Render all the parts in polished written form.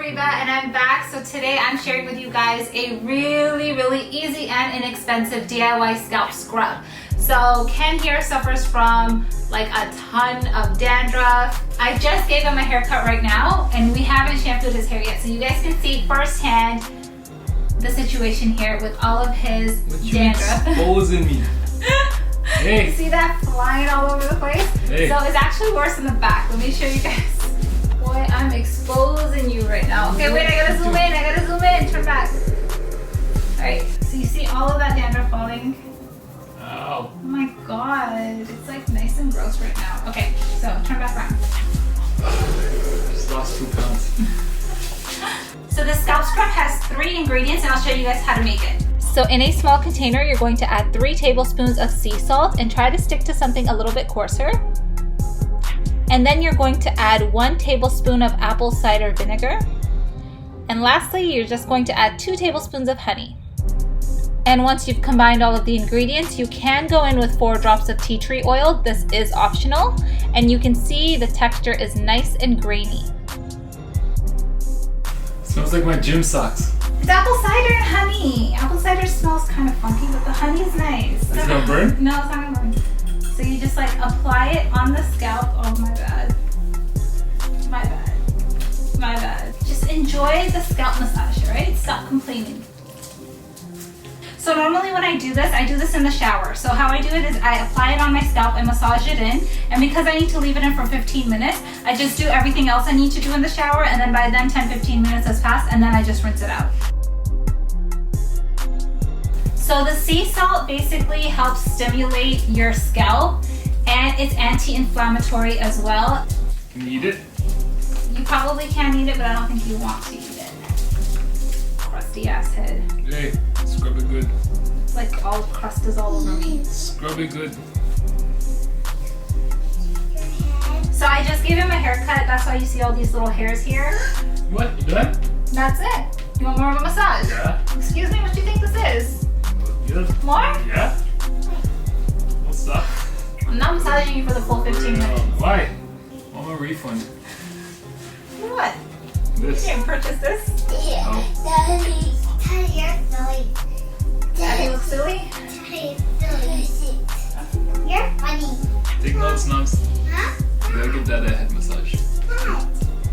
ARIBA and I'm back. So today I'm sharing with you guys a really easy and inexpensive DIY scalp scrub. So Ken here suffers from like a ton of dandruff. I just gave him a haircut right now and we haven't shampooed his hair yet. So you guys can see firsthand the situation here with all of his dandruff. Exposing me. Hey. You see that flying all over the place? Hey. So it's actually worse in the back. Let me show you guys. Boy, I'm exposing you right now. Okay, wait, I gotta zoom in, turn back. Alright, so you see all of that dandruff falling? Ow. Oh my god, it's like nice and gross right now. Okay, so turn back around. I just lost 2 pounds. So the scalp scrub has 3 ingredients and I'll show you guys how to make it. So in a small container, you're going to add 3 tablespoons of sea salt and try to stick to something a little bit coarser. And then you're going to add 1 tablespoon of apple cider vinegar. And lastly, you're just going to add 2 tablespoons of honey. And once you've combined all of the ingredients, you can go in with 4 drops of tea tree oil. This is optional. And you can see the texture is nice and grainy. Smells like my gym socks. It's apple cider and honey. Apple cider smells kind of funky, but the honey is nice. Is it gonna burn? No, it's not gonna burn. So you just like apply it on the scalp. Oh my bad. My bad. My bad. Just enjoy the scalp massage, right? Stop complaining. So normally when I do this in the shower. So how I do it is I apply it on my scalp and massage it in. And because I need to leave it in for 15 minutes, I just do everything else I need to do in the shower. And then by then 10-15 minutes has passed and then I just rinse it out. So the sea salt basically helps stimulate your scalp and it's anti-inflammatory as well. Can you eat it? You probably can eat it, but I don't think you want to eat it. Crusty ass head. Hey, scrub it good. It's like all crust is all over me. Scrub it good. So I just gave him a haircut. That's why you see all these little hairs here. What? You done? That's it. You want more of a massage? Yeah. Excuse me, what do you think this is? Yeah. More? Yeah. What's up? I'm not massaging you for the full 15 minutes. Why? I want a refund. What? This. You didn't purchase this? Oh. Daddy looks silly? You're funny. Take notes, Nums. Huh? You gotta give Dad a head massage.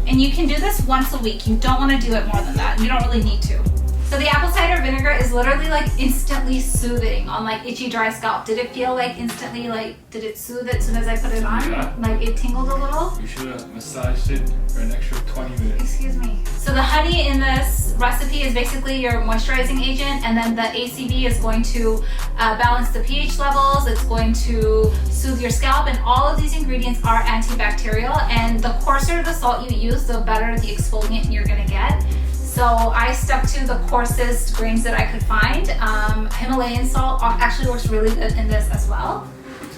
And you can do this once a week. You don't want to do it more than that. You don't really need to. So the apple cider vinegar is literally like instantly soothing on like itchy, dry scalp. Did it feel like instantly did it soothe it as soon as I put it on? Yeah. Like it tingled a little? You should have massaged it for an extra 20 minutes. Excuse me. So the honey in this recipe is basically your moisturizing agent, and then the ACV is going to balance the pH levels. It's going to soothe your scalp, and all of these ingredients are antibacterial, and the coarser the salt you use, the better the exfoliant you're gonna get. So I stuck to the coarsest grains that I could find. Himalayan salt actually works really good in this as well.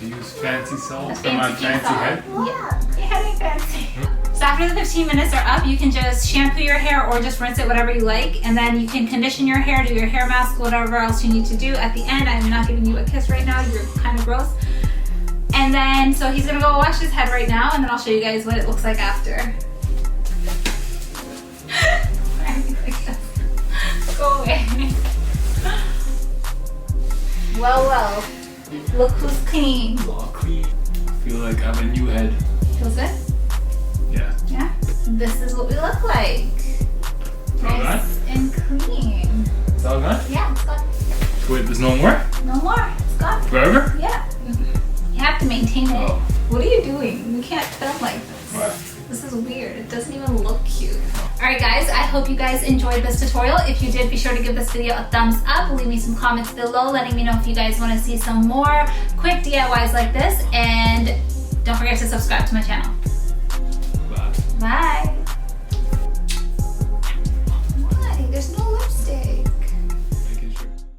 To use fancy salt A for my fancy salt. head? Yeah, your head ain't fancy. So after the 15 minutes are up, you can just shampoo your hair or just rinse it, whatever you like. And then you can condition your hair, do your hair mask, whatever else you need to do. At the end, I'm not giving you a kiss right now. You're kind of gross. And then, so he's gonna go wash his head right now, and then I'll show you guys what it looks like after. Go away. Well. Look who's clean. All clean. I feel like I have a new head. Feels good? Yeah. Yeah. This is what we look like. Nice and clean. It's all gone? Yeah, it's gone. Wait, there's no more? No more. It's gone. Forever? Yeah. You have to maintain it. Oh. What are you doing? You can't film like this. What? This is weird. It doesn't even look cute. Alright guys, I hope you guys enjoyed this tutorial. If you did, be sure to give this video a thumbs up. Leave me some comments below letting me know if you guys want to see some more quick DIYs like this. And don't forget to subscribe to my channel. Bye. Bye.